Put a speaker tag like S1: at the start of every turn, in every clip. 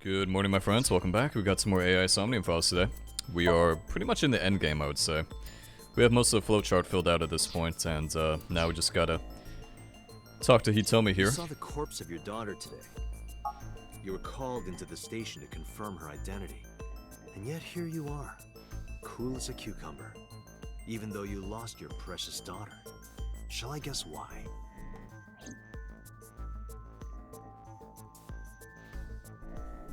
S1: Good morning, my friends. Welcome back. We got some more AI SOMNIUM files today. We are pretty much in the end game, I would say. We have most of the flowchart filled out at this point, and now we just gotta talk to Hitomi here.
S2: I saw the corpse of your daughter today. You were called into the station to confirm her identity. And yet here you are, cool as a cucumber, even though you lost your precious daughter. Shall I guess why?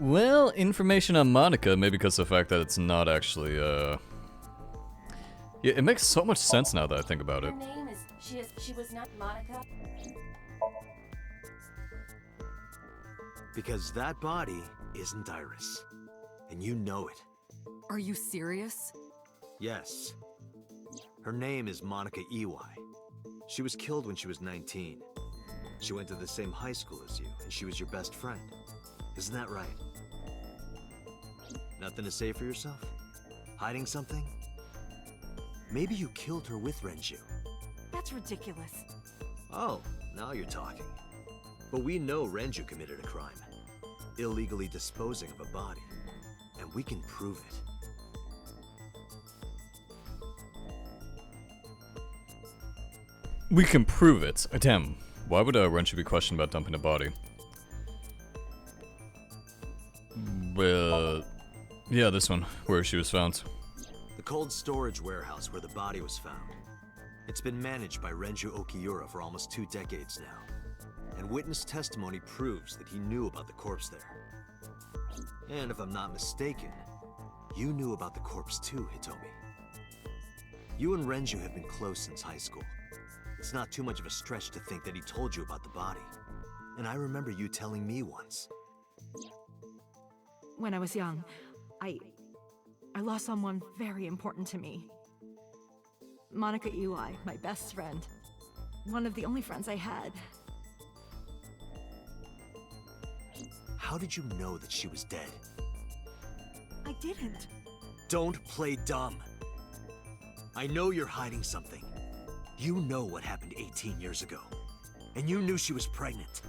S1: Well, information on Monica, maybe because of the fact that it's not actually, Yeah, it makes so much sense now that I think about it.
S3: Her name is, she was not Monica.
S2: Because that body isn't Iris. And you know it.
S4: Are you serious?
S2: Yes. Her name is Monica Iwai. She was killed when she was 19. She went to the same high school as you, and she was your best friend. Isn't that right? Nothing to say for yourself? Hiding something? Maybe you killed her with Renju.
S4: That's ridiculous.
S2: Oh, now you're talking. But we know Renju committed a crime. Illegally disposing of a body. And we can prove it.
S1: We can prove it. Damn, why would Renju be questioned about dumping a body? Well, yeah, this one, where she was found.
S2: The cold storage warehouse where the body was found. It's been managed by Renju Okiura for almost 2 decades now. And witness testimony proves that he knew about the corpse there. And if I'm not mistaken, you knew about the corpse too, Hitomi. You and Renju have been close since high school. It's not too much of a stretch to think that he told you about the body. And I remember you telling me once.
S4: When I was young, I lost someone very important to me. Monica Iwai, my best friend. One of the only friends I had.
S2: How did you know that she was dead?
S4: I didn't.
S2: Don't play dumb. I know you're hiding something. You know what happened 18 years ago. And you knew she was pregnant.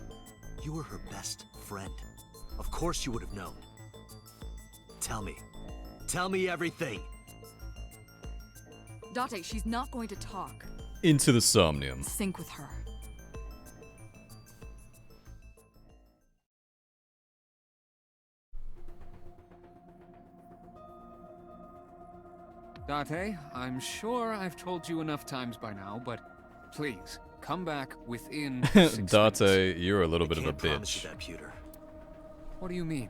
S2: You were her best friend. Of course you would have known. Tell me. Tell me everything!
S4: Date, she's not going to talk.
S1: Into the Somnium.
S4: Sync with her.
S5: Date, I'm sure I've told you enough times by now, but please, come back within 6 minutes.
S1: Date, you're a little bit of a
S2: I can't promise
S1: bitch.
S2: you that, Pewter.
S5: What do you mean?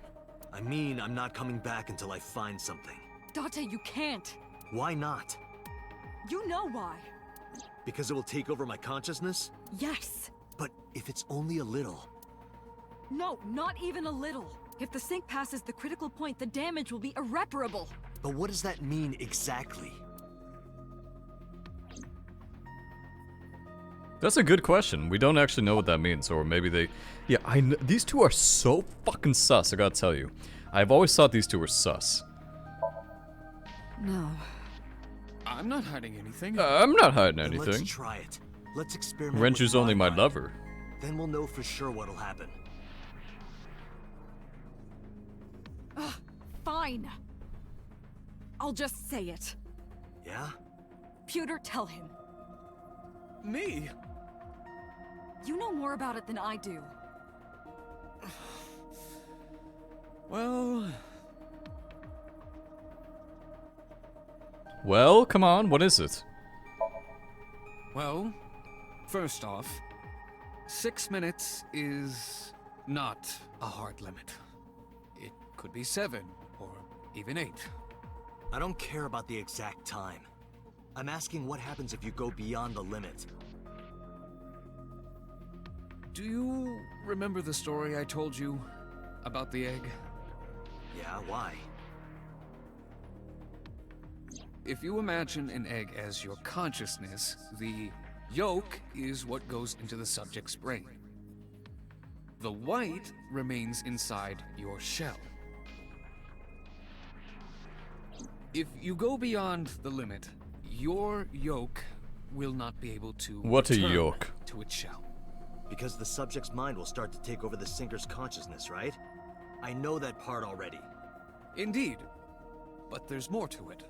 S2: I mean, I'm not coming back until I find something.
S4: Date, you can't.
S2: Why not?
S4: You know why.
S2: Because it will take over my consciousness?
S4: Yes.
S2: But if it's only a little...
S4: No, not even a little. If the sync passes the critical point, the damage will be irreparable.
S2: But what does that mean exactly?
S1: That's a good question. We don't actually know what that means, or maybe they... Yeah, these two are so fucking sus, I gotta tell you. I've always thought these two were sus.
S4: No.
S5: I'm not hiding anything.
S1: I'm not hiding
S2: Then
S1: anything.
S2: let's try it. Let's experiment
S1: Renju's
S2: with
S1: only my
S2: mind.
S1: lover.
S2: Then we'll know for sure what'll happen.
S4: Fine. I'll just say it.
S2: Yeah?
S4: Pewter, tell him.
S5: Me?
S4: You know more about it than I do.
S5: Well...
S1: Well, come on, what is it?
S5: Well, first off, 6 minutes is not a hard limit. It could be 7, or even 8.
S2: I don't care about the exact time. I'm asking what happens if you go beyond the limit.
S5: Do you remember the story I told you about the egg?
S2: Yeah, why?
S5: If you imagine an egg as your consciousness, the yolk is what goes into the subject's brain. The white remains inside your shell. If you go beyond the limit, your yolk will not be able to
S1: What a
S5: return
S1: yolk.
S5: to its shell.
S2: Because the subject's mind will start to take over the sinker's consciousness, right? I know that part already.
S5: Indeed. But there's more to it.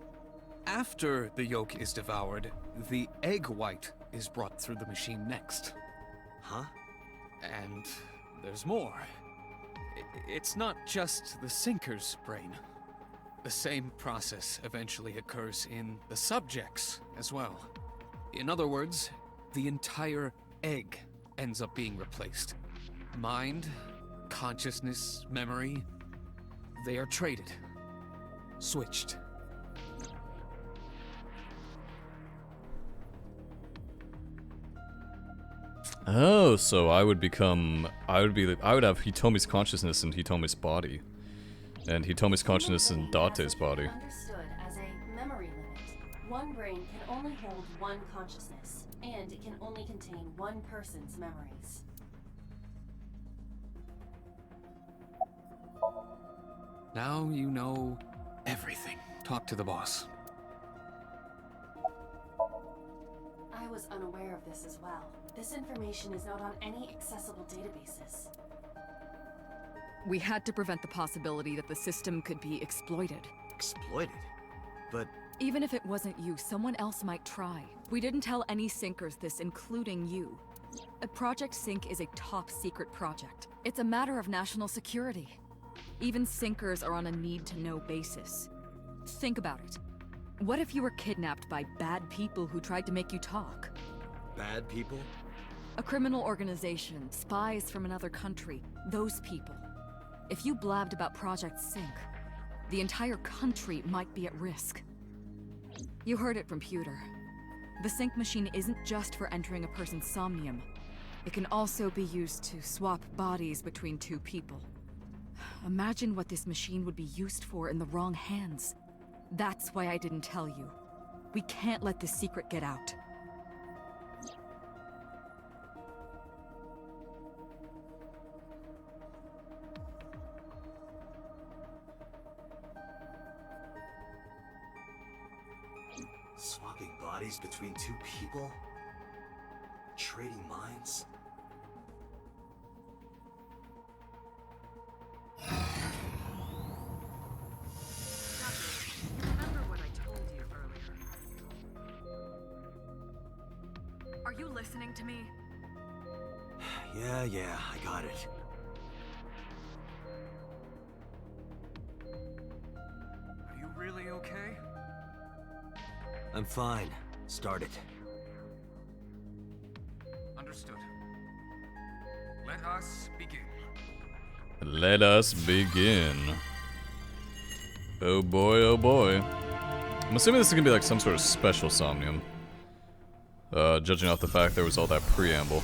S5: After the yolk is devoured, the egg white is brought through the machine next.
S2: Huh?
S5: And there's more. It's not just the sinker's brain. The same process eventually occurs in the subject's as well. In other words, the entire egg ends up being replaced. Mind, consciousness, memory, they are traded. Switched.
S1: Oh, so I would have Hitomi's consciousness in Hitomi's body. And Hitomi's consciousness in Date's body.
S3: Understood as a memory limit. One brain can only hold one consciousness, and it can only contain one person's memories.
S5: Now you know everything. Talk to the boss.
S3: I was unaware of this as well. This information is not on any accessible databases.
S6: We had to prevent the possibility that the system could be exploited.
S2: Exploited? But
S6: Even if it wasn't you, someone else might try. We didn't tell any Syncers this, including you. Project Sync is a top-secret project. It's a matter of national security. Even Syncers are on a need-to-know basis. Think about it. What if you were kidnapped by bad people who tried to make you talk?
S2: bad people?
S6: A criminal organization, spies from another country, those people. If you blabbed about Project Sync, the entire country might be at risk. You heard it from Pewter. The Sync machine isn't just for entering a person's somnium. It can also be used to swap bodies between two people. Imagine what this machine would be used for in the wrong hands. That's why I didn't tell you. We can't let this secret get out.
S2: Swapping bodies between two people? Trading minds?
S4: Remember what I told you earlier. Are you listening to me?
S2: Yeah, I got it.
S5: Are you really okay?
S2: I'm fine. Start it.
S5: Understood. Let us begin.
S1: Let us begin. Oh boy, oh boy. I'm assuming this is gonna be like some sort of special Somnium. Judging off the fact there was all that preamble.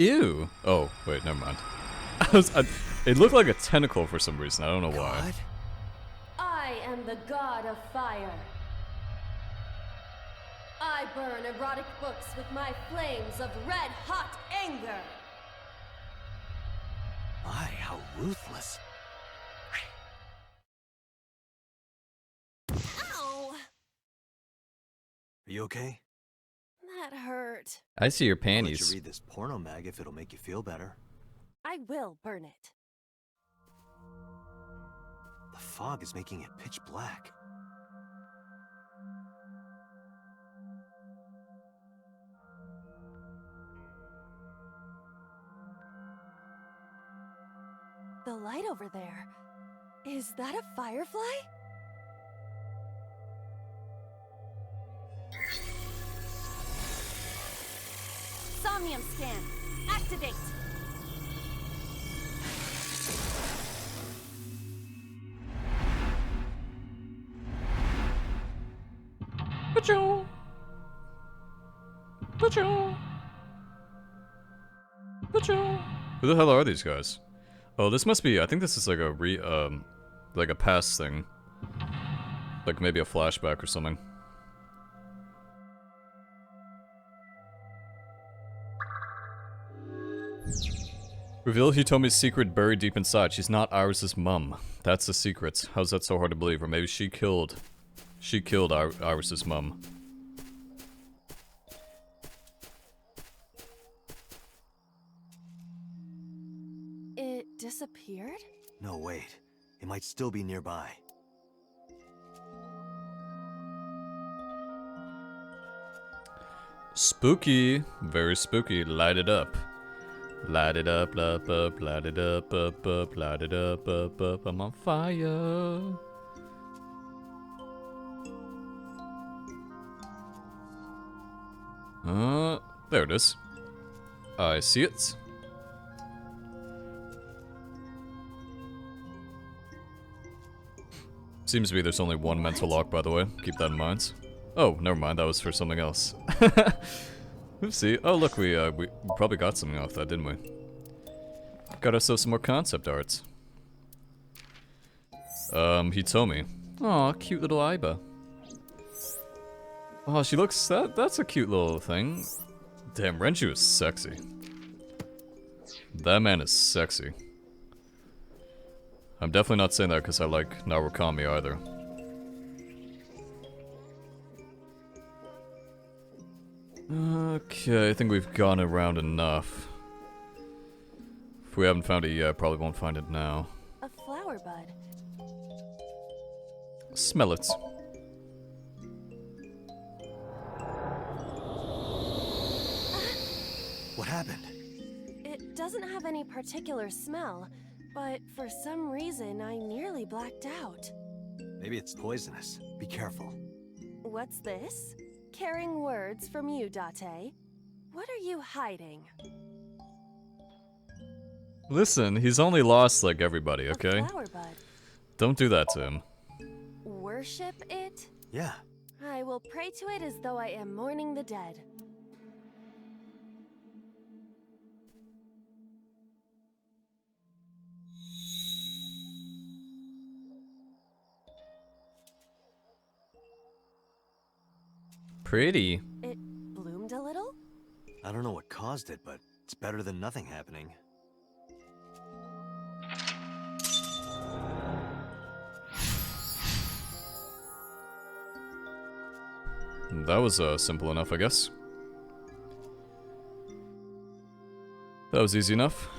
S1: Ew! Oh, wait, never mind. It looked like a tentacle for some reason, I don't know why.
S2: God?
S3: I am the god of fire. I burn erotic books with my flames of red-hot anger.
S2: My, how ruthless.
S3: Ow!
S2: Are you okay?
S3: That hurt.
S1: I see your
S2: I'll let you
S1: panties.
S2: read this porno mag if it'll make you feel better.
S3: I will burn it.
S2: The fog is making it pitch black.
S3: The light over there. Is that a firefly? Somnium scan. Activate.
S1: Patrol! Patrol! Patrol! Who the hell are these guys? Oh, this must be, I think this is like a like a past thing. Like maybe a flashback or something. Reveal Hitomi's secret buried deep inside. She's not Iris' mum. That's the secret. How's that so hard to believe? Or maybe she killed She killed Iris's mum.
S3: It disappeared?
S2: No, wait. It might still be nearby.
S1: Spooky. Very spooky. Light it up. Light it up, up, light it up, light it up, I'm on fire. There it is. I see it. Seems to be there's only one mental lock, by the way. Keep that in mind. Oh, never mind. That was for something else. Oopsie. Oh, look, we probably got something off that, didn't we? Got ourselves some more concept arts. Hitomi. Aw, cute little Aiba. Oh, she looks... That's a cute little thing. Damn, Renju is sexy. That man is sexy. I'm definitely not saying that because I like Narukami either. Okay, I think we've gone around enough. If we haven't found it yet, probably won't find it now.
S3: A flower bud.
S1: Smell it.
S2: What happened?
S3: It doesn't have any particular smell, but for some reason I nearly blacked out.
S2: Maybe it's poisonous. Be careful.
S3: What's this? Caring words from you, Date. What are you hiding?
S1: Listen, he's only lost like everybody, okay?
S3: A flower bud.
S1: Don't do that to him.
S3: Worship it?
S2: Yeah.
S3: I will pray to it as though I am mourning the dead.
S1: Pretty.
S3: It bloomed a little?
S2: I don't know what caused it, but it's better than nothing happening.
S1: That was simple enough, I guess. That was easy enough.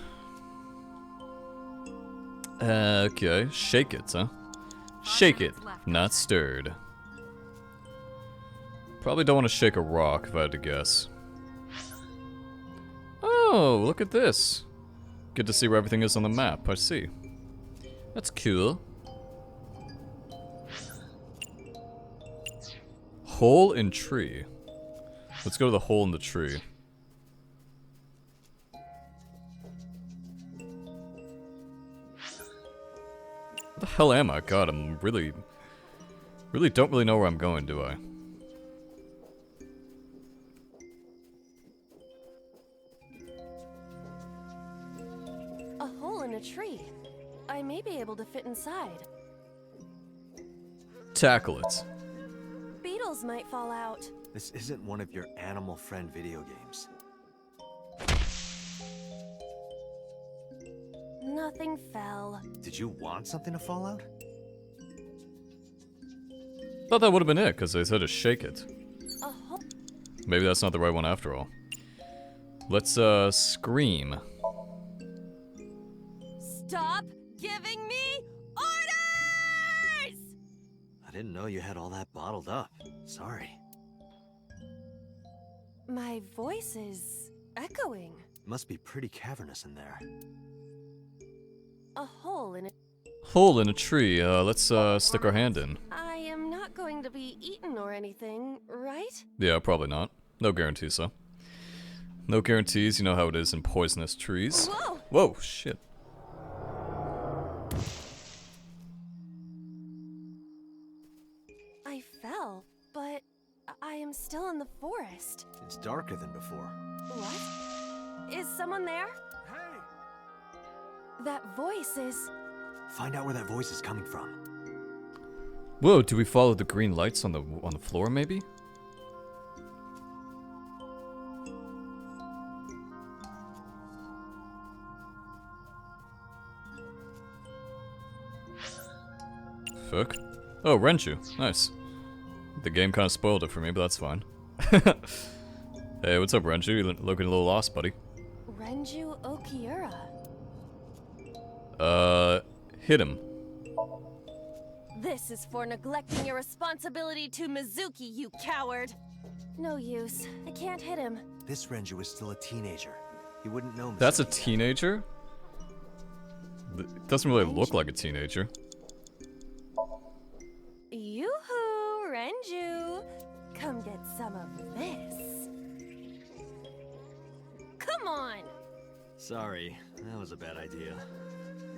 S1: Okay, shake it, huh? Shake it, not stirred. Probably don't want to shake a rock, if I had to guess. Oh, look at this. Good to see where everything is on the map, I see. That's cool. Hole in tree. Let's go to the hole in the tree. Where the hell am I? God, I'm really don't really know where I'm going, do I?
S3: A hole in a tree. I may be able to fit inside.
S1: Tackle it.
S3: Beetles might fall out.
S2: This isn't one of your animal friend video games.
S3: Nothing fell.
S2: Did you want something to fall out?
S1: Thought that would have been it, because they said to shake it.
S3: A hole.
S1: Maybe that's not the right one after all. Let's, scream.
S3: Stop giving me orders!
S2: I didn't know you had all that bottled up. Sorry.
S3: My voice is echoing.
S2: It must be pretty cavernous in there.
S3: A hole in a...
S1: Hole in a tree. Let's, stick our hand in.
S3: I am not going to be eaten or anything, right?
S1: Yeah, probably not. No guarantees, though. No guarantees, you know how it is in poisonous trees.
S3: Whoa!
S1: Whoa, shit.
S3: I fell, but I am still in the forest.
S2: It's darker than before.
S3: What? Is someone there?
S2: Hey!
S3: That voice is...
S2: Find out where that voice is coming from.
S1: Whoa, do we follow the green lights on the floor, maybe? Fuck. Oh, Renju. Nice. The game kind of spoiled it for me, but that's fine. Hey, what's up, Renju? You looking a little lost, buddy.
S3: Renju Okiura.
S1: Hit him.
S3: This is for neglecting your responsibility to Mizuki, you coward! No use. I can't hit him.
S2: This Renju is still a teenager. He wouldn't know.
S1: That's a teenager? It doesn't really look like a teenager.
S3: Yoo-hoo, Renju! Come get some of this. Come on!
S2: Sorry, that was a bad idea.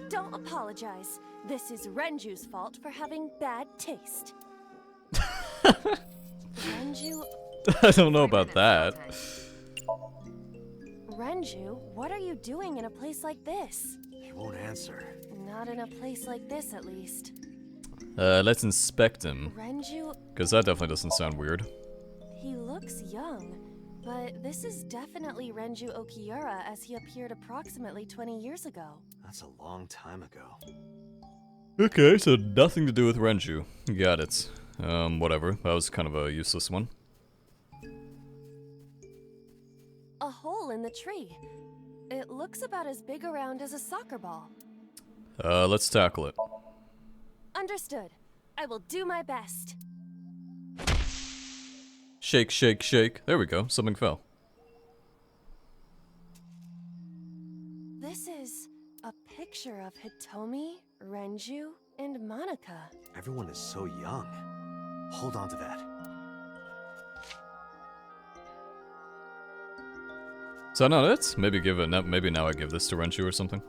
S3: Don't apologize. This is Renju's fault for having bad taste. Renju...
S1: I don't know about that.
S3: Renju, what are you doing in a place like this?
S2: He won't answer.
S3: Not in a place like this, at least.
S1: Let's inspect him.
S3: Renju...
S1: Because that definitely doesn't sound weird.
S3: He looks young, but this is definitely Renju Okiura as he appeared approximately 20 years ago.
S2: That's a long time ago.
S1: Okay, so nothing to do with Renju. Got it. Whatever. That was kind of a useless one.
S3: A hole in the tree. It looks about as big around as a soccer ball.
S1: Let's tackle it.
S3: Understood. I will do my best.
S1: Shake, shake, shake. There we go. Something fell.
S3: This is a picture of Hitomi, Renju, and Monika.
S2: Everyone is so young. Hold on to that.
S1: Is that not it? Maybe give it. Maybe now I give this to Renju or something.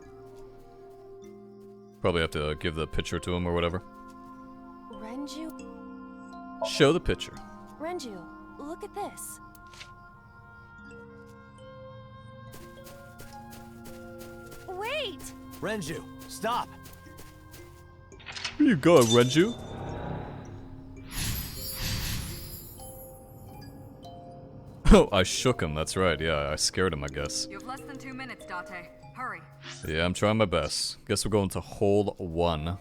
S1: Probably have to give the picture to him or whatever.
S3: Renju.
S1: Show the picture.
S3: Renju, look at this. Wait!
S2: Renju, stop!
S1: Where you going, Renju? Oh, I shook him, that's right. Yeah, I scared him, I guess.
S6: You have less than 2 minutes, Date. Hurry.
S1: Yeah, I'm trying my best. Guess we're going to hole 1.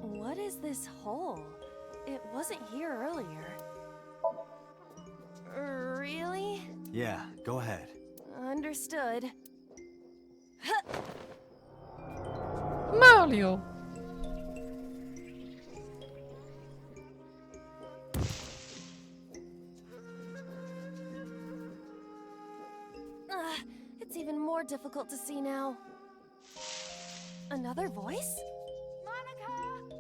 S3: What is this hole? It wasn't here earlier. Really?
S2: Yeah, go ahead.
S3: Understood.
S7: Mario.
S3: It's even more difficult to see now. Another voice? Monika!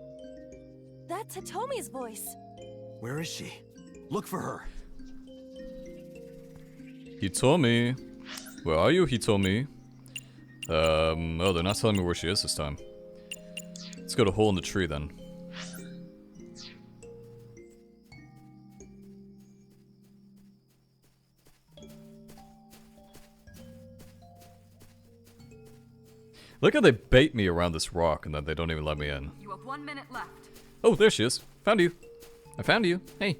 S3: That's Hitomi's voice.
S2: Where is she? Look for her.
S1: Hitomi. Where are you, Hitomi? Oh, they're not telling me where she is this time. Let's go to hole in the tree then. Look how they bait me around this rock and then they don't even let me in.
S6: You have 1 minute left.
S1: Oh, there she is. Found you. I found you. Hey,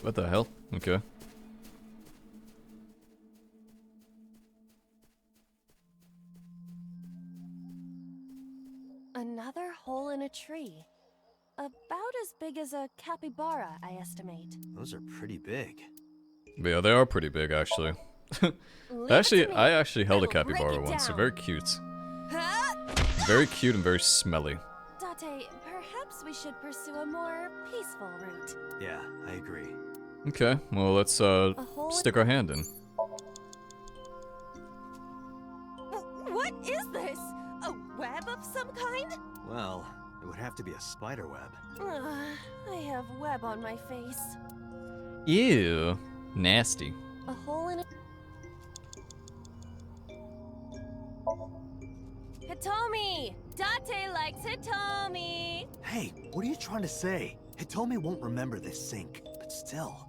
S1: what the hell? Okay.
S3: Another hole in a tree. About as big as a capybara, I estimate.
S2: Those are pretty big.
S1: Yeah, they are pretty big, actually. I actually held a capybara once. They're very cute. Very cute and very smelly.
S3: Date, perhaps we should pursue a more peaceful route.
S2: Yeah, I agree.
S1: Okay, well, let's stick our hand in.
S3: What is this? A web of some kind?
S2: Well, it would have to be a spider web.
S3: I have web on my face.
S1: Ew. Nasty.
S3: A hole in a... Hitomi! Date likes Hitomi!
S2: Hey, what are you trying to say? Hitomi won't remember this sink, but still.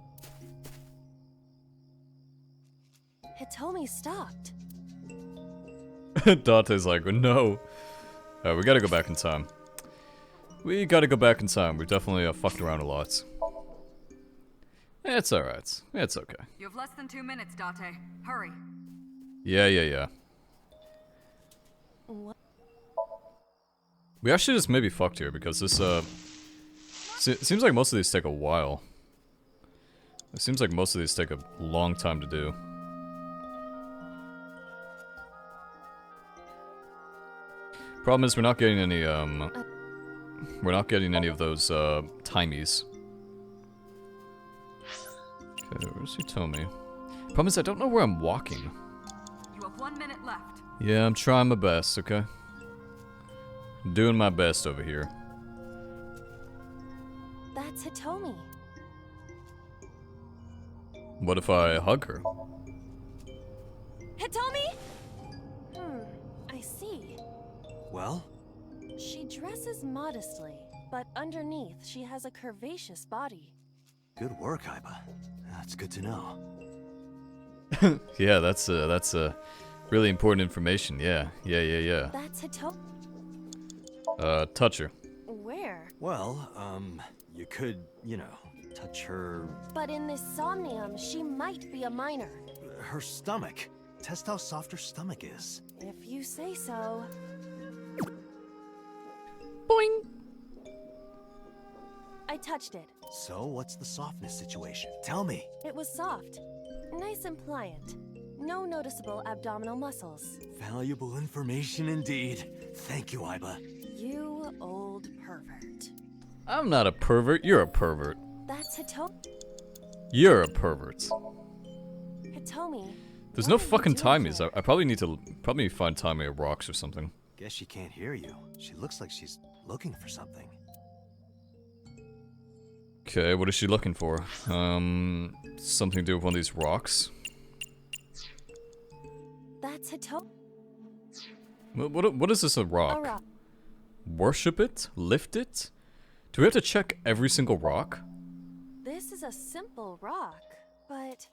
S3: Hitomi stopped.
S1: Dante's like, no. We gotta go back in time. We gotta go back in time. We've definitely fucked around a lot. It's alright. It's okay.
S6: You have less than 2 minutes, Date. Hurry.
S1: Yeah.
S3: What?
S1: We actually just maybe fucked here because this Seems like most of these take a while. It seems like most of these take a long time to do. Problem is we're not getting any of those timies. Okay, where's Hitomi? Problem is I don't know where I'm walking.
S6: You have 1 minute left.
S1: Yeah, I'm trying my best, okay? Doing my best over here.
S3: That's Hitomi.
S1: What if I hug her?
S3: Hitomi? I see.
S2: Well?
S3: She dresses modestly, but underneath she has a curvaceous body.
S2: Good work, Aiba. That's good to know.
S1: Yeah, that's really important information. Yeah.
S3: That's Hitomi.
S1: Touch her.
S3: Where?
S2: Well, you could, you know, touch her...
S3: But in this somnium, she might be a minor.
S2: her stomach. Test how soft her stomach is.
S3: If you say so.
S1: Boing!
S3: I touched it.
S2: So, what's the softness situation? Tell me.
S3: It was soft. Nice and pliant. No noticeable abdominal muscles.
S2: Valuable information indeed. Thank you, Aiba.
S3: You old pervert.
S1: I'm not a pervert, you're a pervert.
S3: That's Hitomi.
S1: You're a pervert.
S3: Hitomi.
S1: There's
S3: what
S1: no
S3: are you
S1: fucking
S3: doing
S1: timies.
S3: here?
S1: I probably need to find Timey at rocks or something.
S2: Guess she can't hear you. She looks like she's looking for something.
S1: Okay, what is she looking for? Something to do with one of these rocks.
S3: That's Hitomi.
S1: What is this, a rock?
S3: A rock.
S1: Worship it? Lift it? Do we have to check every single rock?
S3: This is a simple rock, but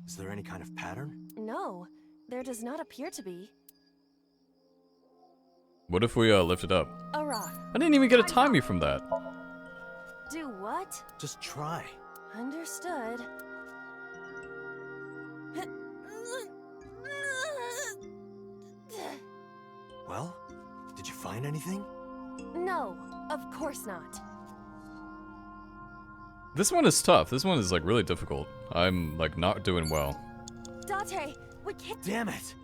S2: Is there any kind of pattern?
S3: no, there does not appear to be.
S1: What if we lift it up?
S3: A rock.
S1: I didn't even get a timey from that.
S3: Do what?
S2: Just try.
S3: Understood.
S2: Well, did you find anything?
S3: No, of course not.
S1: This one is tough. This one is like really difficult. I'm like not doing well.
S3: Date, we can't.
S2: Damn it!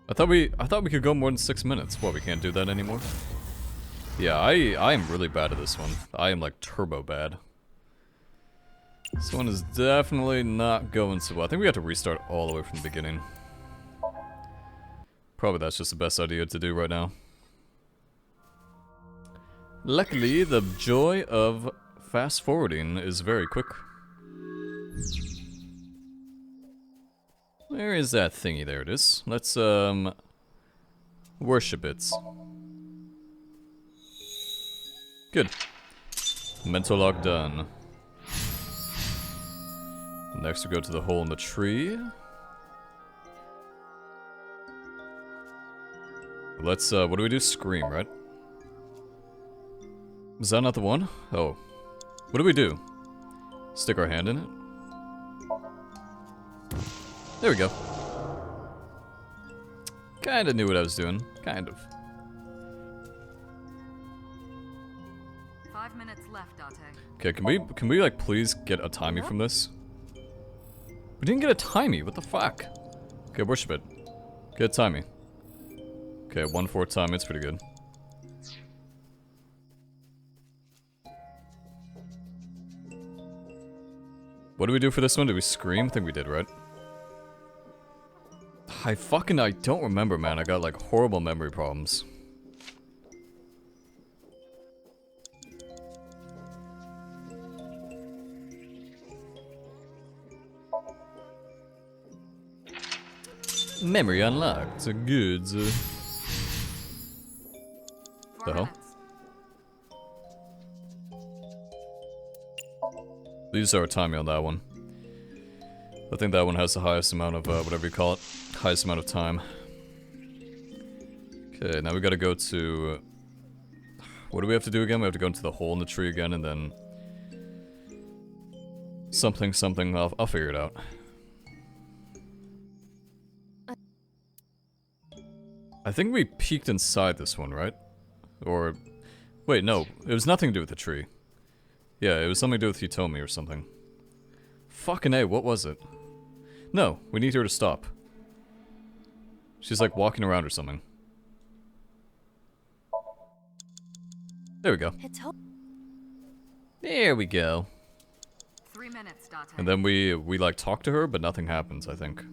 S1: I thought we could go more than 6 minutes. What, we can't do that anymore? Yeah, I am really bad at this one. I am like turbo bad. This one is definitely not going so well. I think we have to restart all the way from the beginning. Probably that's just the best idea to do right now. Luckily, the joy of fast forwarding is very quick. Where is that thingy? There it is. Let's worship it. Good. Mental log done. Next we go to the hole in the tree. Let's what do we do? Scream, right? Is that not the one? Oh. What do we do? Stick our hand in it? There we go. Kinda knew what I was doing. Kind of.
S6: 5 minutes left, Date.
S1: Okay, can we like please get a timey from this? We didn't get a timey, what the fuck? Okay, worship it. Get a timey. Okay, 1/4 time, it's pretty good. What do we do for this one? Did we scream? I think we did, right? I don't remember, man. I got like horrible memory problems. Memory unlocked. Good. The
S6: 4
S1: hell?
S6: minutes.
S1: These are timey on that one. I think that one has the highest amount of, whatever you call it. Highest amount of time. Okay, now we gotta go to... What do we have to do again? We have to go into the hole in the tree again and then... Something, I'll figure it out. I think we peeked inside this one, right? Or... Wait, no. It was nothing to do with the tree. Yeah, it was something to do with Hitomi or something. Fucking A, what was it? No, we need her to stop. She's like walking around or something. There we go. There we go.
S6: 3 minutes, Date.
S1: And then we like talk to her, but nothing happens, I think.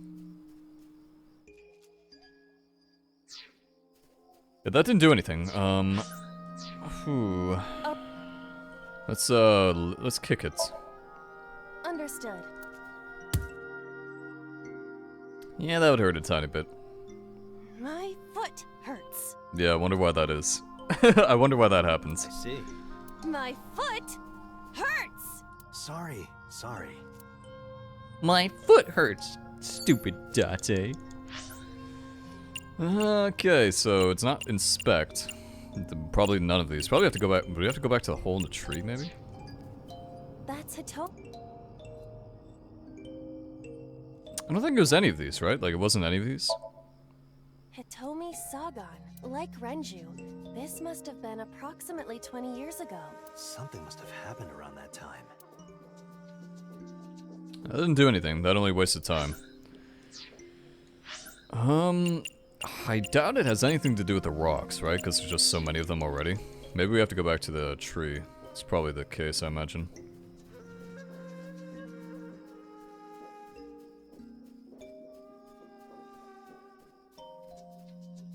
S1: Yeah, that didn't do anything. Whew. Let's kick it.
S3: Understood.
S1: Yeah, that would hurt a tiny bit.
S3: My foot hurts.
S1: Yeah, I wonder why that is. I wonder why that happens.
S2: I see.
S3: My foot hurts!
S2: Sorry.
S1: My foot hurts, stupid Date. Okay, so it's not inspect. Probably none of these. Probably have to go back. Do we have to go back to the hole in the tree, maybe?
S3: That's Hitomi.
S1: I don't think it was any of these, right? Like, it wasn't any of these?
S3: Hitomi Sagan. Like Renju, this must have been approximately 20 years ago.
S2: Something must have happened around that time.
S1: That didn't do anything. That only wasted time. I doubt it has anything to do with the rocks, right? Because there's just so many of them already. Maybe we have to go back to the tree. It's probably the case, I imagine.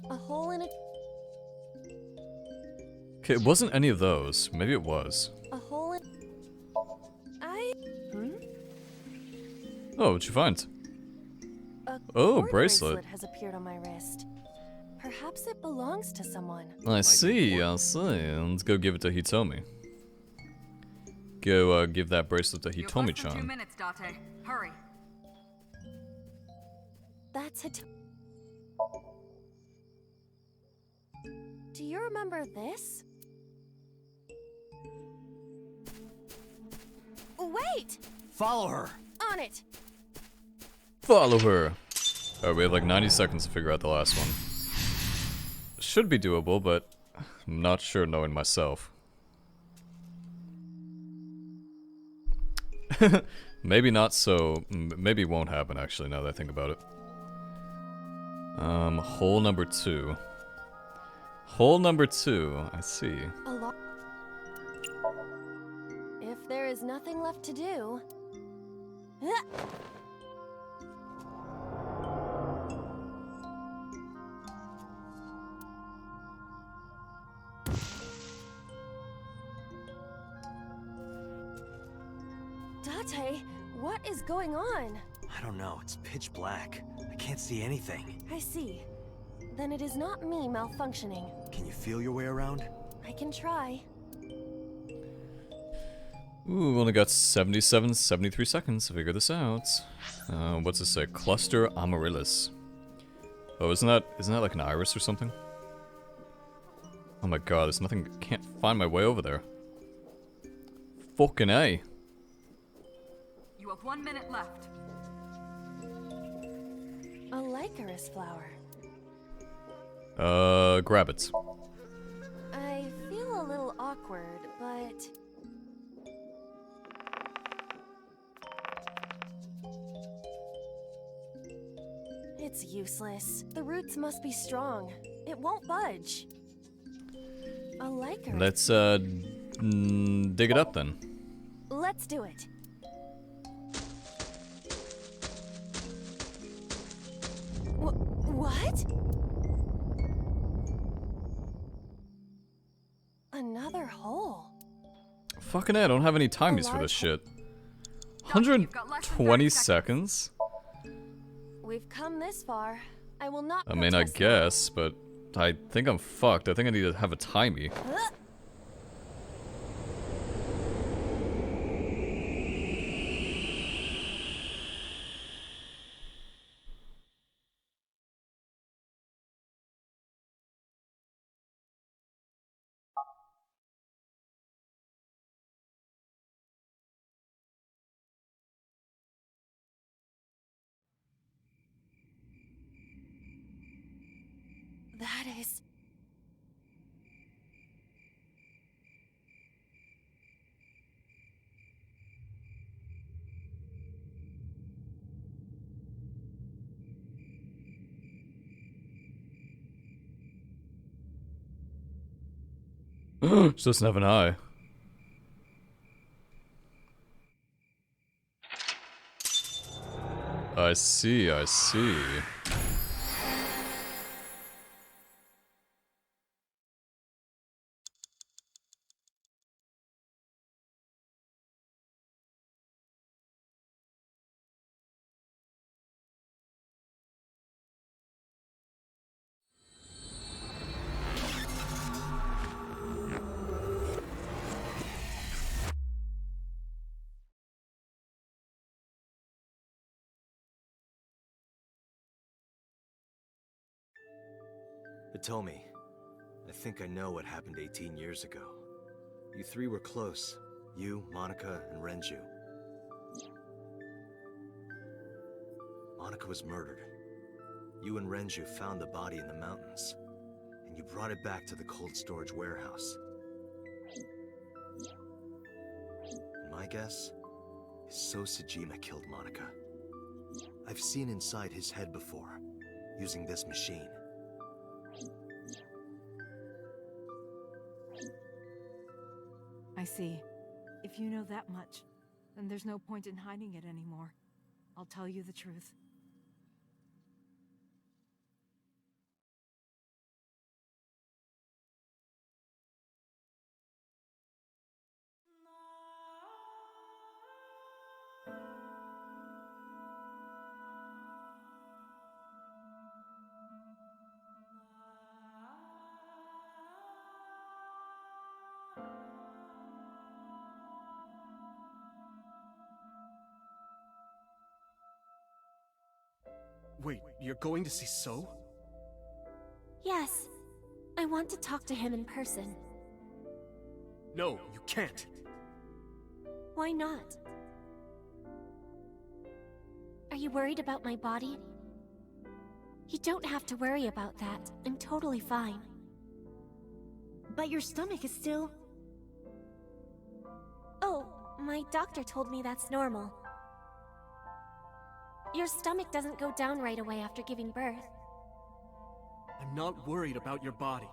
S3: A hole in a...
S1: Okay, it wasn't any of those. Maybe it was.
S3: A hole in...
S1: Oh, what'd you find?
S3: A
S1: Oh,
S3: cord
S1: bracelet.
S3: has appeared on my wrist. Perhaps it belongs to someone.
S1: I see. Let's go give it to Hitomi. Go, give that bracelet to
S6: You're less than 2
S1: Hitomi-chan.
S6: minutes, Date. Hurry.
S3: That's Hitomi. Do you remember this? Wait!
S2: Follow her.
S3: On it!
S1: Follow her. Alright, we have like 90 seconds to figure out the last one. Should be doable, but I'm not sure knowing myself. Maybe not so. Maybe it won't happen actually, now that I think about it. Hole number 2. Hole number 2, I see.
S3: If there is nothing left to do... Date, what is going on?
S2: I don't know. It's pitch black. I can't see anything.
S3: I see. Then it is not me malfunctioning.
S2: Can you feel your way around?
S3: I can try.
S1: Ooh, we only got 73 seconds to figure this out. What's this say? Cluster Amaryllis. Oh, isn't that like an iris or something? Oh my god, there's nothing. Can't find my way over there. Fucking A.
S6: You have 1 minute left.
S3: A Lycaris flower.
S1: Grab it.
S3: I feel a little awkward, but... It's useless. The roots must be strong. It won't budge. A Lycaris.
S1: Let's, dig it up then.
S3: Let's do it. What? Another hole.
S1: Fucking A, I don't have any timies for this shit. 120 seconds?
S3: We've come this far. I will not.
S1: I mean, I
S3: protest
S1: guess, but I think I'm fucked. I think I need to have a timey.
S3: now. That is...
S1: She doesn't have an eye. I see, I see.
S2: Hitomi, I think I know what happened 18 years ago. You three were close. You, Monica, and Renju. Monica was murdered. You and Renju found the body in the mountains, and you brought it back to the cold storage warehouse. And my guess is Sojima killed Monica. I've seen inside his head before, using this machine.
S4: I see. If you know that much, then there's no point in hiding it anymore. I'll tell you the truth.
S7: Wait, you're going to see So?
S8: Yes. I want to talk to him in person.
S7: No, you can't.
S8: Why not? Are you worried about my body? You don't have to worry about that. I'm totally fine.
S9: But your stomach is still...
S8: Oh, my doctor told me that's normal. Your stomach doesn't go down right away after giving birth.
S7: I'm not worried about your body.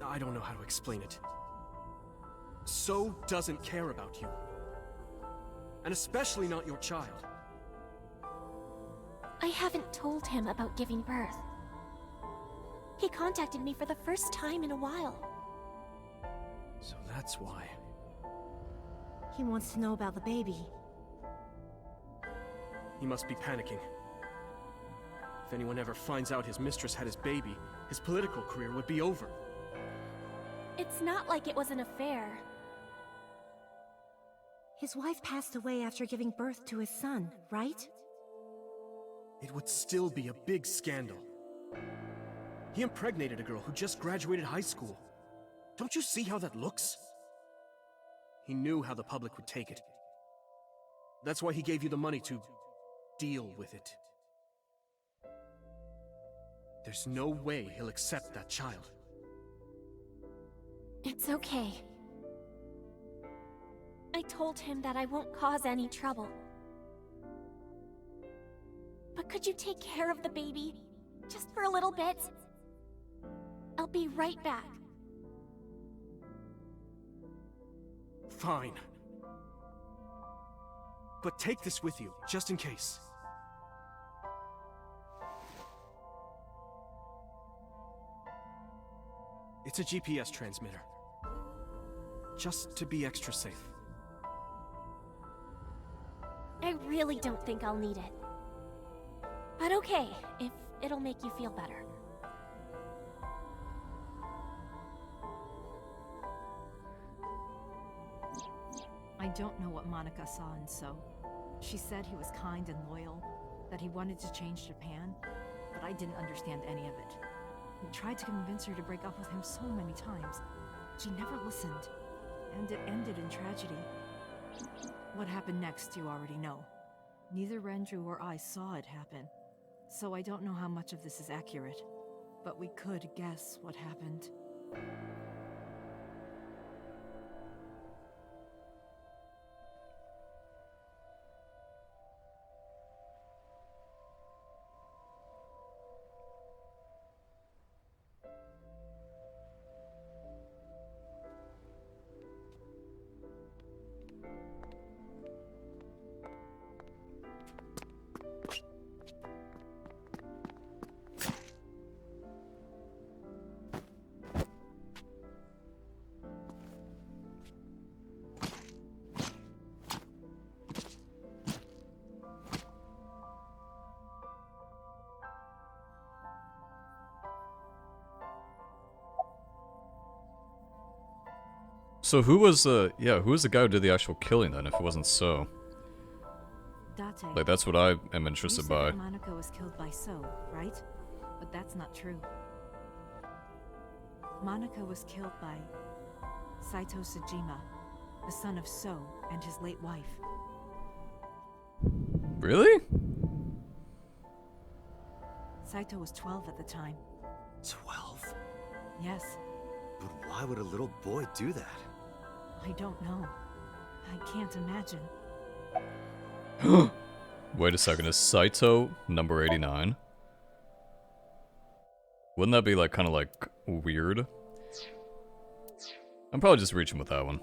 S7: I don't know how to explain it. So doesn't care about you. And especially not your child.
S8: I haven't told him about giving birth. He contacted me for the first time in a while.
S7: So that's why.
S9: He wants to know about the baby.
S7: He must be panicking. If anyone ever finds out his mistress had his baby, his political career would be over.
S8: It's not like it was an affair.
S9: His wife passed away after giving birth to his son, right?
S7: It would still be a big scandal. He impregnated a girl who just graduated high school. Don't you see how that looks? He knew how the public would take it. That's why he gave you the money to deal with it. There's no way he'll accept that child.
S8: It's okay. I told him that I won't cause any trouble. But could you take care of the baby? Just for a little bit? I'll be right back.
S7: Fine. But take this with you, just in case. It's a GPS transmitter. Just to be extra safe.
S8: I really don't think I'll need it. But okay, if it'll make you feel better.
S4: I don't know what Monica saw in So. She said he was kind and loyal, that he wanted to change Japan, but I didn't understand any of it. We tried to convince her to break up with him so many times. She never listened, and it ended in tragedy. What happened next, you already know. Neither Renju or I saw it happen, so I don't know how much of this is accurate, but we could guess what happened.
S1: So who was the guy who did the actual killing then, if it wasn't So?
S4: Date.
S1: Like, that's what I am
S4: You
S1: interested
S4: said
S1: by.
S4: that Monica was killed by So, right? But that's not true. Monica was killed by Saito Sejima, the son of So and his late wife.
S1: Really?
S4: Saito was 12 at the time.
S2: 12?
S4: Yes,
S2: But why would a little boy do that?
S4: I don't know. I can't imagine.
S1: Wait a second, is Saito number 89? Wouldn't that be like kind of like weird? I'm probably just reaching with that one.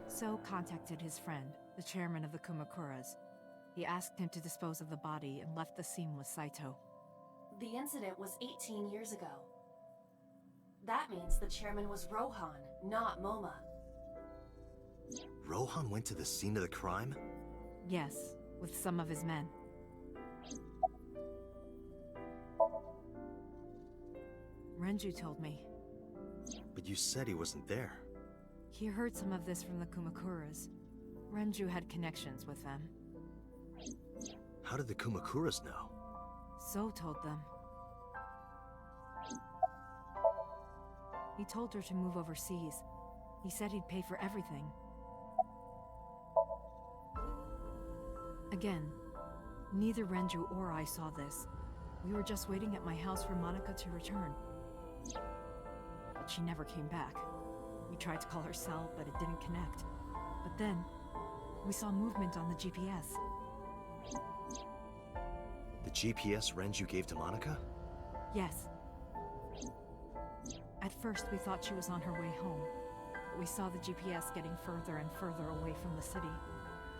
S4: So contacted his friend, the chairman of the Kumakuras. He asked him to dispose of the body and left the scene with Saito.
S3: The incident was 18 years ago. That means the chairman was Rohan, not Moma.
S2: Rohan went to the scene of the crime?
S4: Yes, with some of his men. Renju told me.
S2: But you said he wasn't there.
S4: He heard some of this from the Kumakuras. Renju had connections with them.
S2: How did the Kumakuras know?
S4: So told them. He told her to move overseas. He said he'd pay for everything. Again, neither Renju or I saw this. We were just waiting at my house for Monica to return. But she never came back. We tried to call her cell, but it didn't connect. But then, we saw movement on the GPS.
S2: The GPS Renju gave to Monica?
S4: Yes. At first, we thought she was on her way home. But we saw the GPS getting further and further away from the city.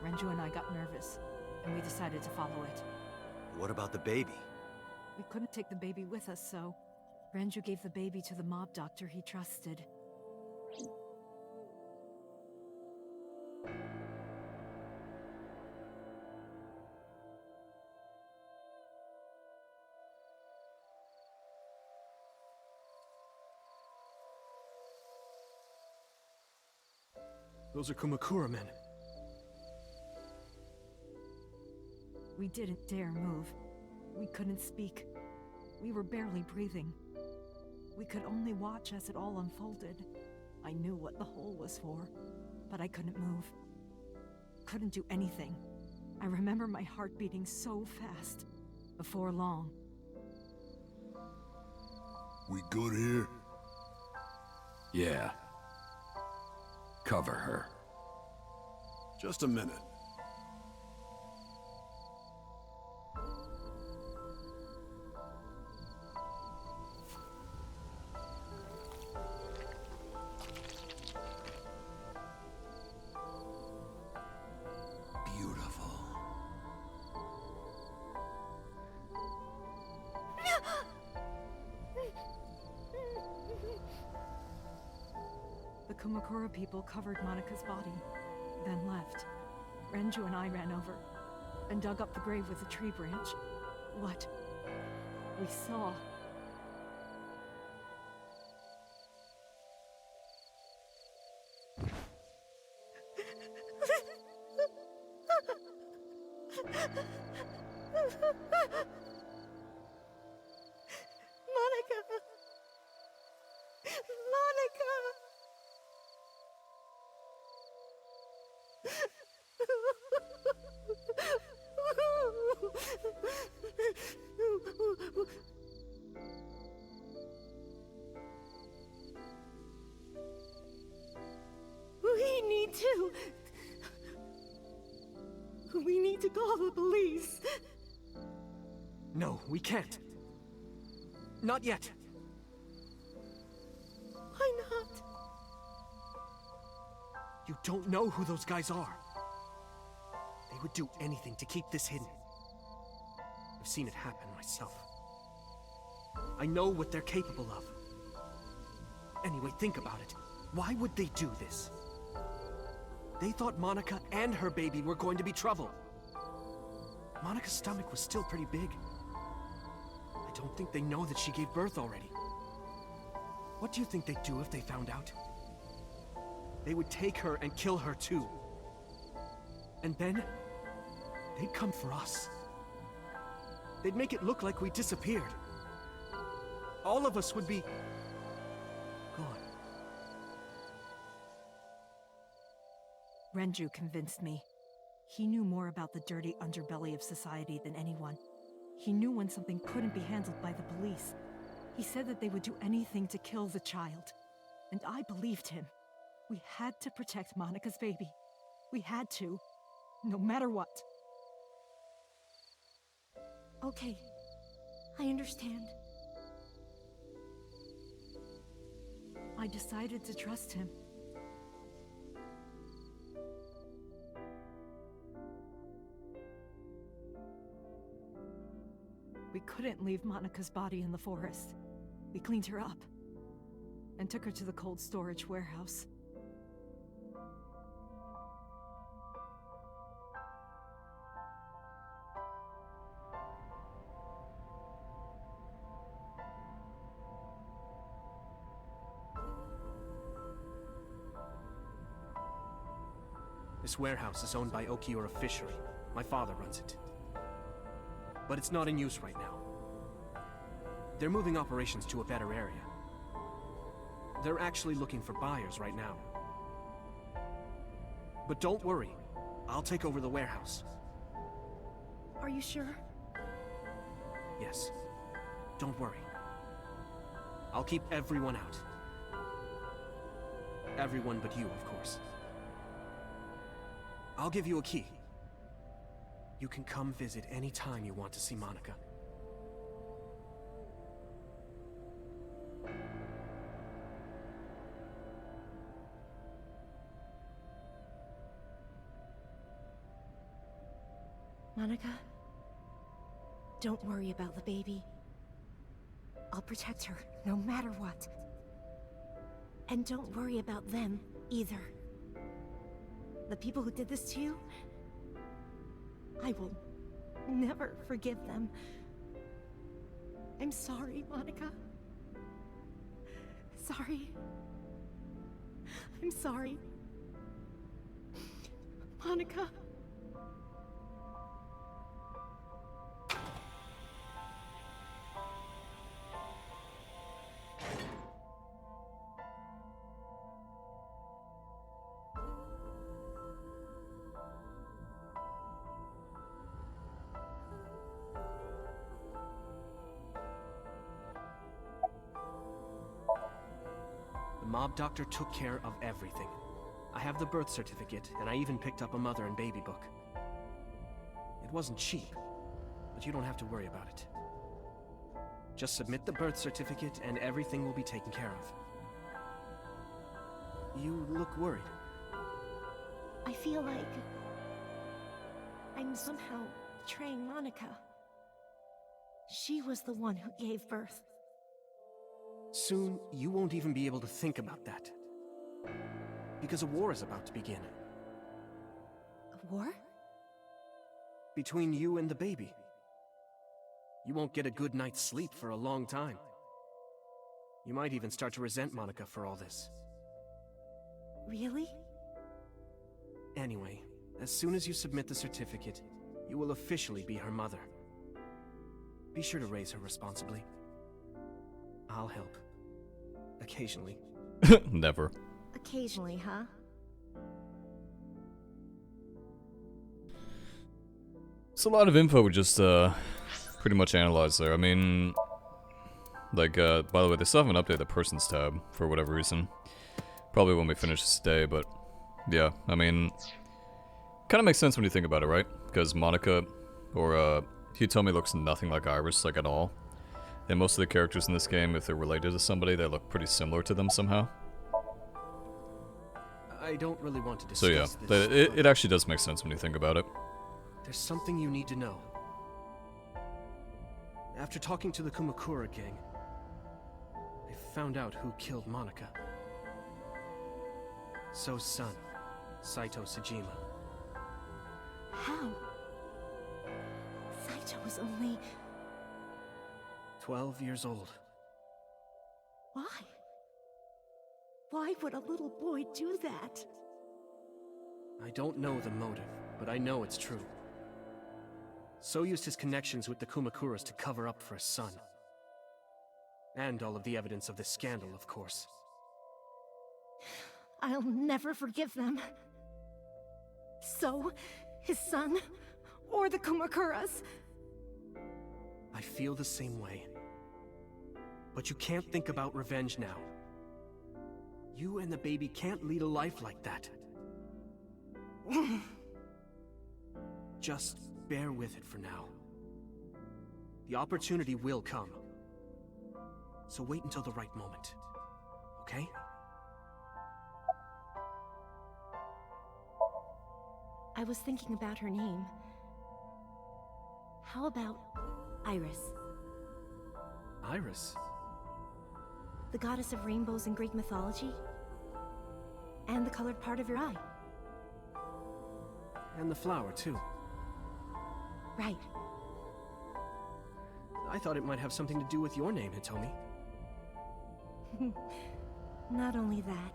S4: Renju and I got nervous, and we decided to follow it.
S2: What about the baby?
S4: We couldn't take the baby with us, so Renju gave the baby to the mob doctor he trusted.
S7: Those are Kumakura men.
S4: We didn't dare move. We couldn't speak. We were barely breathing. We could only watch as it all unfolded. I knew what the hole was for, but I couldn't move. Couldn't do anything. I remember my heart beating so fast. Before long.
S10: We good here?
S11: Yeah. Cover her.
S10: Just a minute.
S11: Beautiful.
S4: The Kumakura people covered Monika's body, then left. Renju and I ran over and dug up the grave with a tree branch. What we saw.
S9: Monica! Monica! We need to call the police.
S7: No, we can't. Not yet.
S9: Why not?
S7: You don't know who those guys are. They would do anything to keep this hidden. I've seen it happen myself. I know what they're capable of. Anyway, think about it. Why would they do this? They thought Monica and her baby were going to be trouble. Monica's stomach was still pretty big. I don't think they know that she gave birth already. What do you think they'd do if they found out? They would take her and kill her too. And then, they'd come for us. They'd make it look like we disappeared. All of us would be... gone.
S4: Renju convinced me. He knew more about the dirty underbelly of society than anyone. He knew when something couldn't be handled by the police. He said that they would do anything to kill the child. And I believed him. We had to protect Monika's baby. We had to, no matter what.
S9: Okay, I understand.
S4: I decided to trust him. We couldn't leave Monika's body in the forest. We cleaned her up and took her to the cold storage warehouse.
S7: This warehouse is owned by Okiura Fishery. My father runs it. But it's not in use right now. They're moving operations to a better area. They're actually looking for buyers right now. But don't worry, I'll take over the warehouse.
S9: Are you sure?
S7: Yes. Don't worry. I'll keep everyone out. Everyone but you, of course. I'll give you a key. You can come visit any time you want to see Monika.
S9: Monika, don't worry about the baby. I'll protect her, no matter what. And don't worry about them, either. The people who did this to you, I will never forgive them. I'm sorry, Monika. Sorry. I'm sorry. Monika.
S7: The mob doctor took care of everything. I have the birth certificate, and I even picked up a mother and baby book. It wasn't cheap, but you don't have to worry about it. Just submit the birth certificate, and everything will be taken care of. You look worried.
S9: I feel like I'm somehow betraying Monika. She was the one who gave birth.
S7: Soon, you won't even be able to think about that. Because a war is about to begin.
S9: A war?
S7: Between you and the baby. You won't get a good night's sleep for a long time. You might even start to resent Monika for all this.
S9: Really?
S7: Anyway, as soon as you submit the certificate, you will officially be her mother. Be sure to raise her responsibly. I'll help. Occasionally.
S1: Never.
S9: Occasionally, huh?
S1: It's a lot of info we just pretty much analyzed there. I mean, like, by the way, they still haven't updated the persons tab for whatever reason. Probably when we finish this day, but yeah, I mean, kind of makes sense when you think about it, right? Because Monika, or Hitomi looks nothing like Iris, like at all. And most of the characters in this game, if they're related to somebody, they look pretty similar to them somehow.
S7: I don't really want to discuss
S1: So yeah,
S7: this,
S1: it actually does make sense when you think about it.
S7: there's something you need to know. After talking to the Kumakura gang, I found out who killed Monika. So's son, Saito Sejima.
S9: How? Saito was only...
S7: 12 years old.
S9: Why? would a little boy do that?
S7: I don't know the motive, but I know it's true. So used his connections with the Kumakuras to cover up for his son. And all of the evidence of this scandal, of course.
S9: I'll never forgive them. So, his son, or the Kumakuras.
S7: I feel the same way. But you can't think about revenge now. You and the baby can't lead a life like that. Just bear with it for now. The opportunity will come. So wait until the right moment. Okay?
S9: I was thinking about her name. How about Iris?
S7: Iris?
S9: The goddess of rainbows in Greek mythology? And the colored part of your eye.
S7: And the flower, too.
S9: Right.
S7: I thought it might have something to do with your name, Hitomi.
S9: Not only that,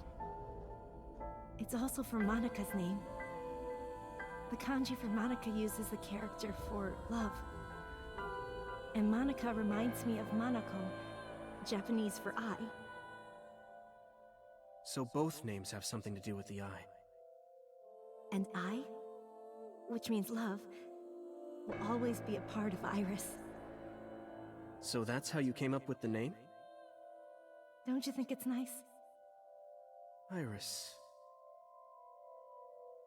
S9: it's also for Monika's name. The kanji for Monika uses the character for love. And Monika reminds me of Monoko, Japanese for eye.
S7: So both names have something to do with the eye.
S9: And eye, which means love, will always be a part of Iris.
S7: So that's how you came up with the name?
S9: Don't you think it's nice?
S7: Iris.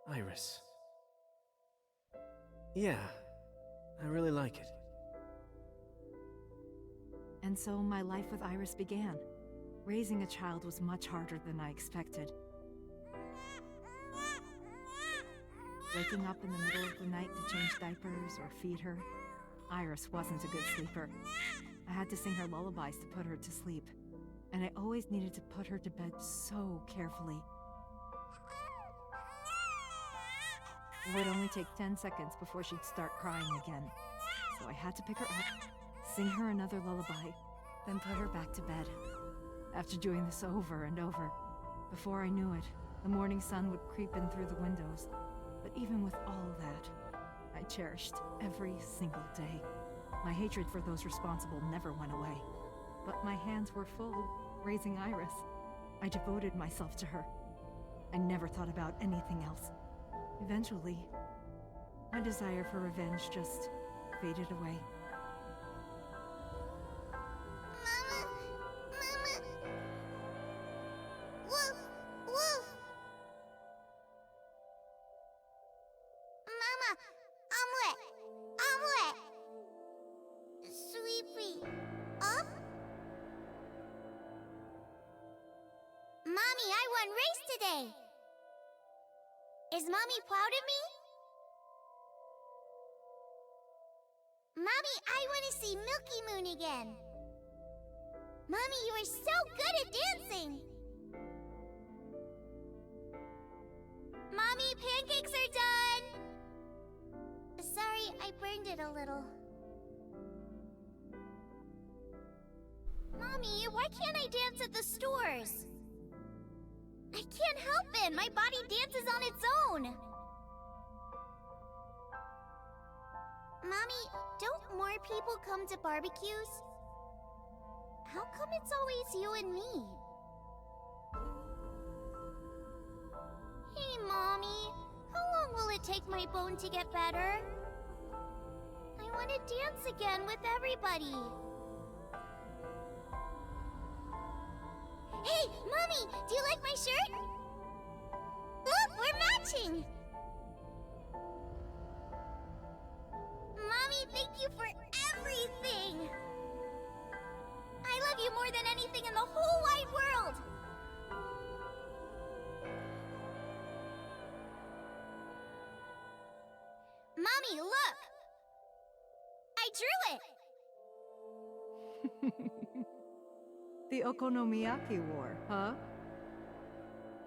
S7: Iris. Yeah, I really like it.
S4: And so my life with Iris began. Raising a child was much harder than I expected. Waking up in the middle of the night to change diapers or feed her. Iris wasn't a good sleeper. I had to sing her lullabies to put her to sleep. And I always needed to put her to bed so carefully. It would only take 10 seconds before she'd start crying again. So I had to pick her up, sing her another lullaby, then put her back to bed. After doing this over and over, before I knew it, the morning sun would creep in through the windows. But even with all of that, I cherished every single day. My hatred for those responsible never went away. But my hands were full raising Iris. I devoted myself to her. I never thought about anything else. Eventually, my desire for revenge just faded away.
S8: Mama! Mama! Woof! Woof! Mama! Omelette! Omelette! Sweepy! Up? Mommy, I won race today! Is Mommy proud of me? Mommy, I want to see Milky Moon again! Mommy, you are so good at dancing! Mommy, pancakes are done! Sorry, I burned it a little. Mommy, why can't I dance at the stores? I can't help it! My body dances on its own! Mommy, don't more people come to barbecues? How come it's always you and me? Hey, Mommy. How long will it take my bone to get better? I want to dance again with everybody. Hey, Mommy! Do you like my shirt? Look, we're matching! Mommy, thank you for everything! I love you more than anything in the whole wide world! Mommy, look! I drew it!
S4: The Okonomiyaki War, huh?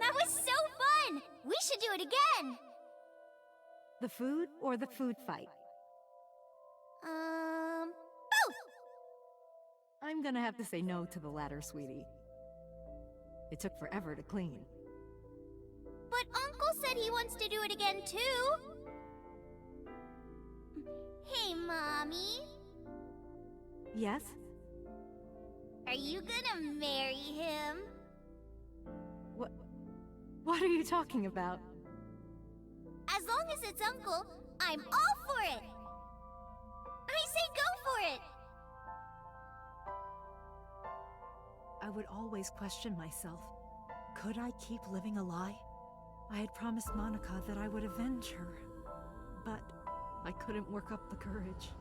S8: That was so fun! We should do it again!
S4: The food or the food fight?
S8: Both!
S4: I'm gonna have to say no to the latter, sweetie. It took forever to clean.
S8: But Uncle said he wants to do it again too. Hey, Mommy.
S4: Yes?
S8: Are you gonna marry him?
S4: What are you talking about?
S8: As long as it's Uncle, I'm all for it! I say go for it!
S4: I would always question myself. Could I keep living a lie? I had promised Monica that I would avenge her. But I couldn't work up the courage.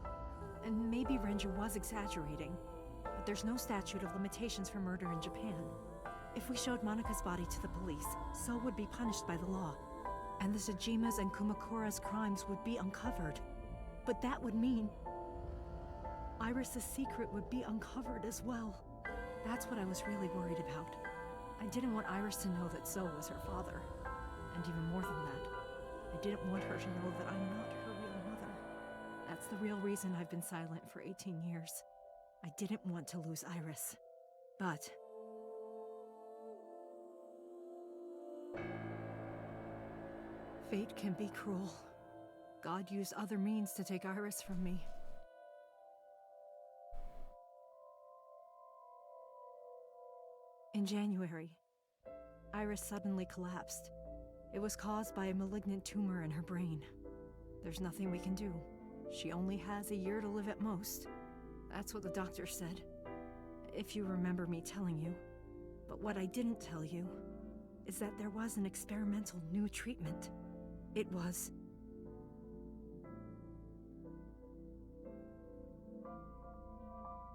S4: And maybe Renju was exaggerating. But there's no statute of limitations for murder in Japan. If we showed Monika's body to the police, So would be punished by the law. And the Tsujima's and Kumakura's crimes would be uncovered. But that would mean Iris's secret would be uncovered as well. That's what I was really worried about. I didn't want Iris to know that So was her father. And even more than that, I didn't want her to know that I'm not her real mother. That's the real reason I've been silent for 18 years. I didn't want to lose Iris. But fate can be cruel. God used other means to take Iris from me. In January, Iris suddenly collapsed. It was caused by a malignant tumor in her brain. There's nothing we can do. She only has a year to live at most. That's what the doctor said. If you remember me telling you. But what I didn't tell you is that there was an experimental new treatment. It was...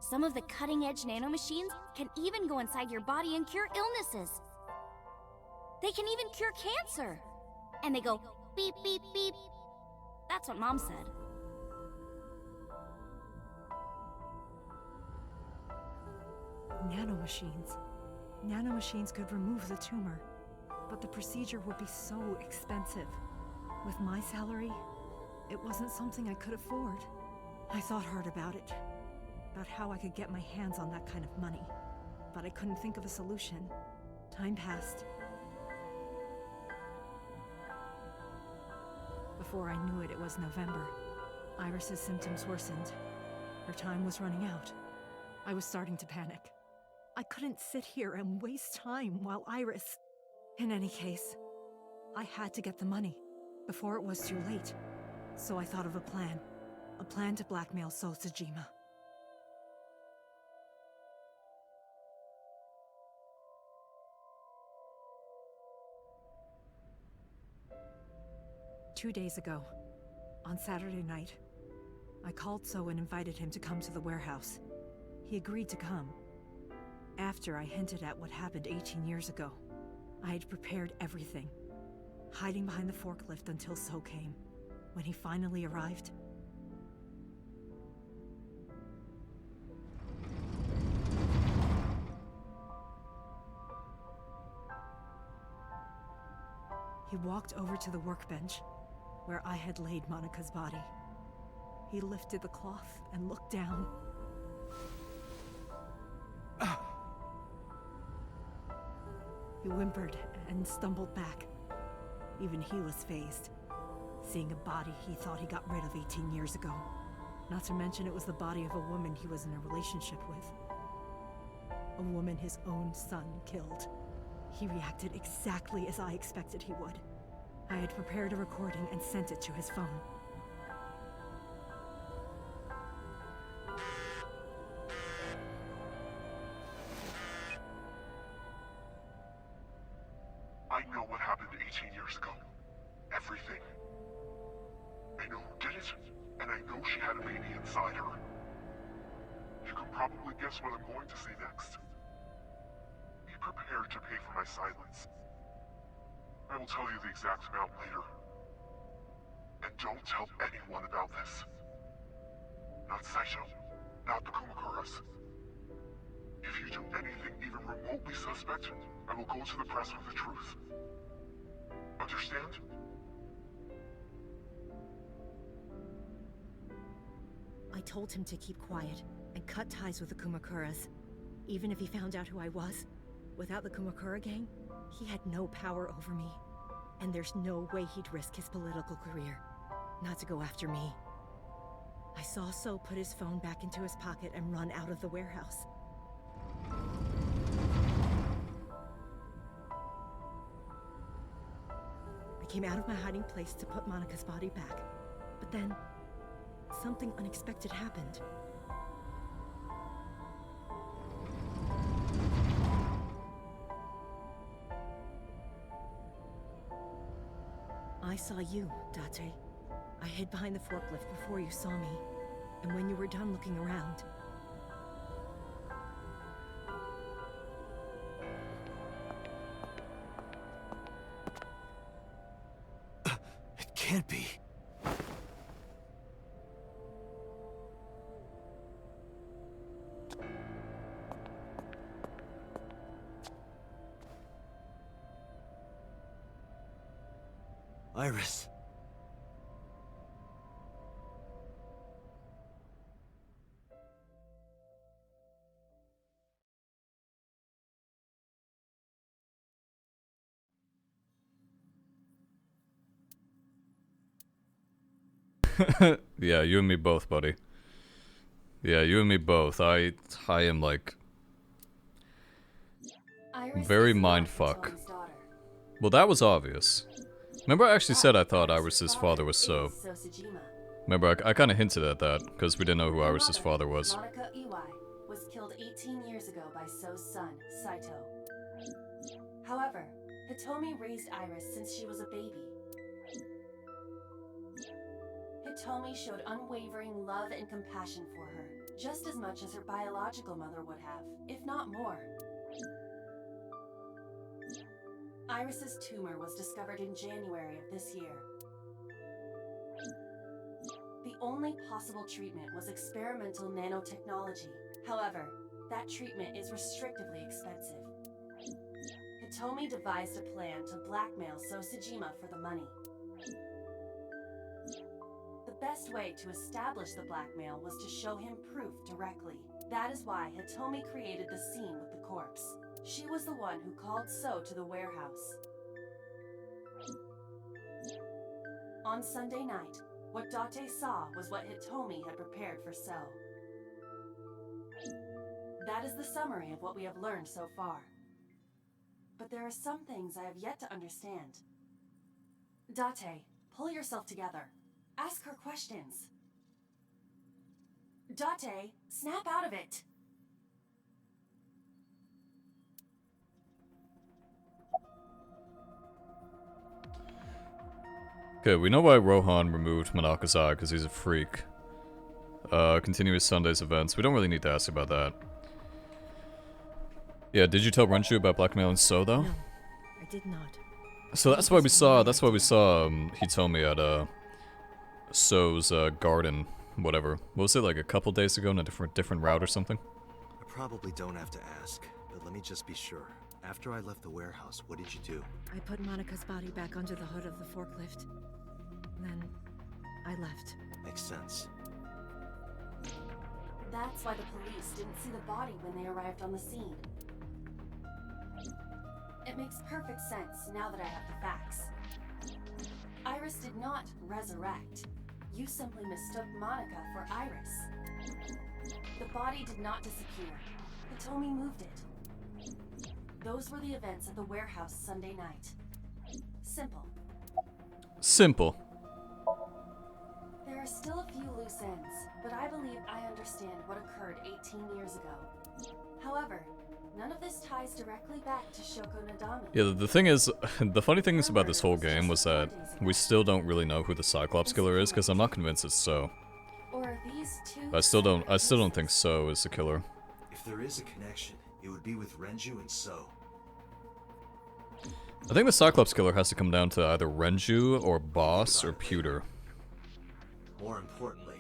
S8: Some of the cutting-edge nanomachines can even go inside your body and cure illnesses. They can even cure cancer. And they go beep, beep, beep. That's what Mom said.
S4: Nanomachines. Nanomachines could remove the tumor. But the procedure would be so expensive. With my salary, it wasn't something I could afford. I thought hard about it. About how I could get my hands on that kind of money. But I couldn't think of a solution. Time passed. Before I knew it, it was November. Iris's symptoms worsened. Her time was running out. I was starting to panic. I couldn't sit here and waste time while Iris... In any case, I had to get the money before it was too late. So I thought of a plan. A plan to blackmail So Tsujima. Two days ago, on Saturday night, I called So and invited him to come to the warehouse. He agreed to come. After I hinted at what happened 18 years ago, I had prepared everything, hiding behind the forklift until So came. When he finally arrived, he walked over to the workbench where I had laid Monika's body. He lifted the cloth and looked down. He whimpered and stumbled back. Even he was fazed, seeing a body he thought he got rid of 18 years ago. Not to mention it was the body of a woman he was in a relationship with. A woman his own son killed. He reacted exactly as I expected he would. I had prepared a recording and sent it to his phone.
S12: I know what happened 18 years ago. Everything. I know who did it, and I know she had a baby inside her. You can probably guess what I'm going to say next. Be prepared to pay for my silence. I will tell you the exact amount later. And don't tell anyone about this. Not Saito, not the Kumakuras. If you do anything even remotely suspect, I will go to the press with the truth. Understand?
S9: I told him to keep quiet and cut ties with the Kumakuras. Even if he found out who I was, without the Kumakura gang, he had no power over me. And there's no way he'd risk his political career, not to go after me. I saw So put his phone back into his pocket and run out of the warehouse. I came out of my hiding place to put Monika's body back, but then something unexpected happened. I saw you, Date. I hid behind the forklift before you saw me, and when you were done looking around...
S2: It can't be. Iris.
S1: Yeah, you and me both, buddy. Yeah, you and me both. I am like very mindfuck. Well, that was obvious. Remember, I actually said I thought Iris's father was So. Remember, I kind of hinted at that because we didn't know who Iris's father was.
S3: Monica Iwai was killed 18 years ago by So's son, Saito. However, Hitomi raised Iris since she was a baby. Hitomi showed unwavering love and compassion for her, just as much as her biological mother would have, if not more. Iris's tumor was discovered in January of this year. The only possible treatment was experimental nanotechnology. However, that treatment is restrictively expensive. Hitomi devised a plan to blackmail Sosejima for the money. The best way to establish the blackmail was to show him proof directly. That is why Hitomi created the scene with the corpse. She was the one who called So to the warehouse. On Sunday night, what Date saw was what Hitomi had prepared for So. That is the summary of what we have learned so far. But there are some things I have yet to understand. Date, pull yourself together. Ask her questions. Date, snap out of it!
S1: Okay, we know why Rohan removed Manaka's eye, because he's a freak. Continuous Sunday's events. We don't really need to ask about that. Yeah, did you tell Renshu about blackmailing So, though?
S9: No, I did not.
S1: So that's why we saw, Hitomi at, So's, garden, whatever. What was it, like a couple days ago in a different route or something?
S2: I probably don't have to ask, but let me just be sure. After I left the warehouse, what did you do?
S9: I put Monika's body back under the hood of the forklift. Then, I left.
S2: Makes sense.
S3: That's why the police didn't see the body when they arrived on the scene. It makes perfect sense now that I have the facts. Iris did not resurrect. You simply mistook Monica for Iris. The body did not disappear. Hitomi moved it. Those were the events at the warehouse Sunday night. Simple.
S1: Simple.
S3: There are still a few loose ends, but I believe I understand what occurred 18 years ago. However, none of this ties directly back to Shoko Nadami.
S1: Yeah, the thing is, the funny thing about this whole game was that we still don't really know who the Cyclops killer is, because I'm not convinced it's So.
S3: Or are these two
S1: I still don't think So is the killer.
S2: If there is a connection, it would be with Renju and So.
S1: I think the Cyclops killer has to come down to either Renju or Boss or Pewter.
S2: More importantly,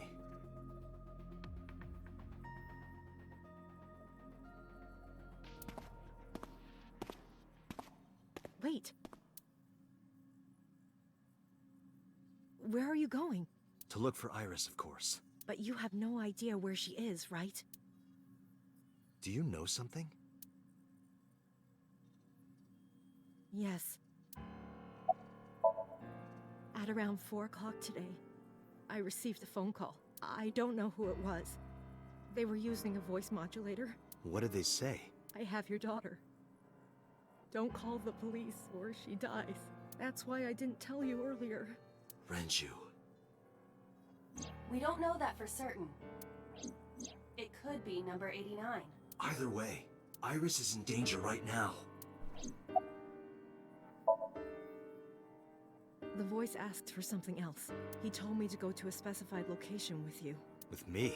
S9: Wait. Where are you going?
S2: to look for Iris, of course.
S9: But you have no idea where she is, right?
S2: Do you know something?
S9: Yes. At around 4 o'clock today, I received a phone call. I don't know who it was. They were using a voice modulator.
S2: What did they say?
S9: I have your daughter. Don't call the police or she dies. That's why I didn't tell you earlier.
S2: Renju.
S3: We don't know that for certain. It could be number 89.
S2: Either way, Iris is in danger right now.
S9: The voice asked for something else. He told me to go to a specified location with you.
S2: With me?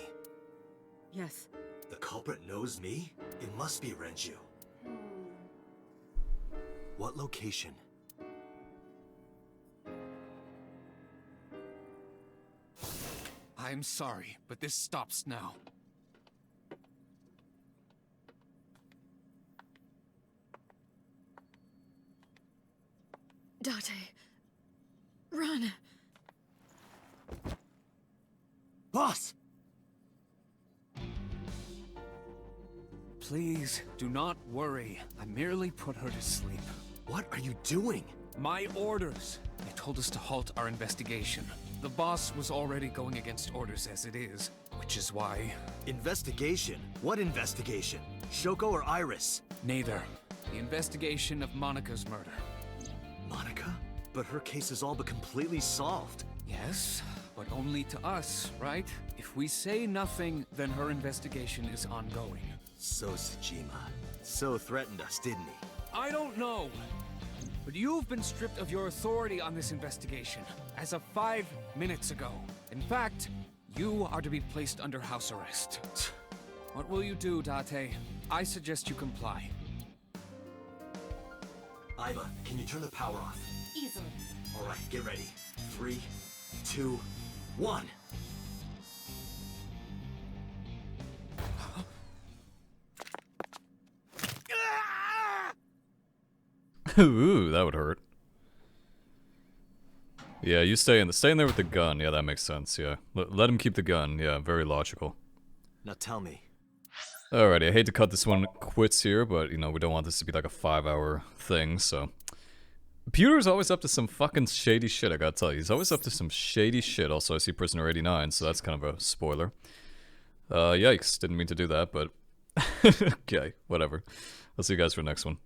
S9: Yes.
S2: The culprit knows me? It must be Renju. What location?
S5: I'm sorry, but this stops now.
S6: Date, run!
S2: Boss!
S5: Please, do not worry. I merely put her to sleep.
S2: What are you doing?
S5: My orders. They told us to halt our investigation. The boss was already going against orders as it is, which is why...
S2: Investigation? What investigation? Shoko or Iris?
S5: Neither. The investigation of Monika's murder.
S2: Monika? But her case is all but completely solved.
S5: Yes, but only to us, right? If we say nothing, then her investigation is ongoing.
S2: So Tsujima. So threatened us, didn't he?
S5: I don't know. But you've been stripped of your authority on this investigation as of 5 minutes ago. In fact, you are to be placed under house arrest. What will you do, Date? I suggest you comply.
S2: Aiba, can you turn the power off?
S3: Easily.
S2: Alright, get ready. 3, 2, 1.
S1: Ooh, that would hurt. Yeah, you stay in there with the gun. Yeah, that makes sense. Yeah, let him keep the gun. Yeah, very logical.
S2: Now tell me.
S1: Alrighty, I hate to cut this one quits here, but you know we don't want this to be like a 5-hour thing. So, Pewter's always up to some fucking shady shit. I gotta tell you, he's always up to some shady shit. Also, I see Prisoner 89, so that's kind of a spoiler. Yikes! Didn't mean to do that, but okay, whatever. I'll see you guys for the next one.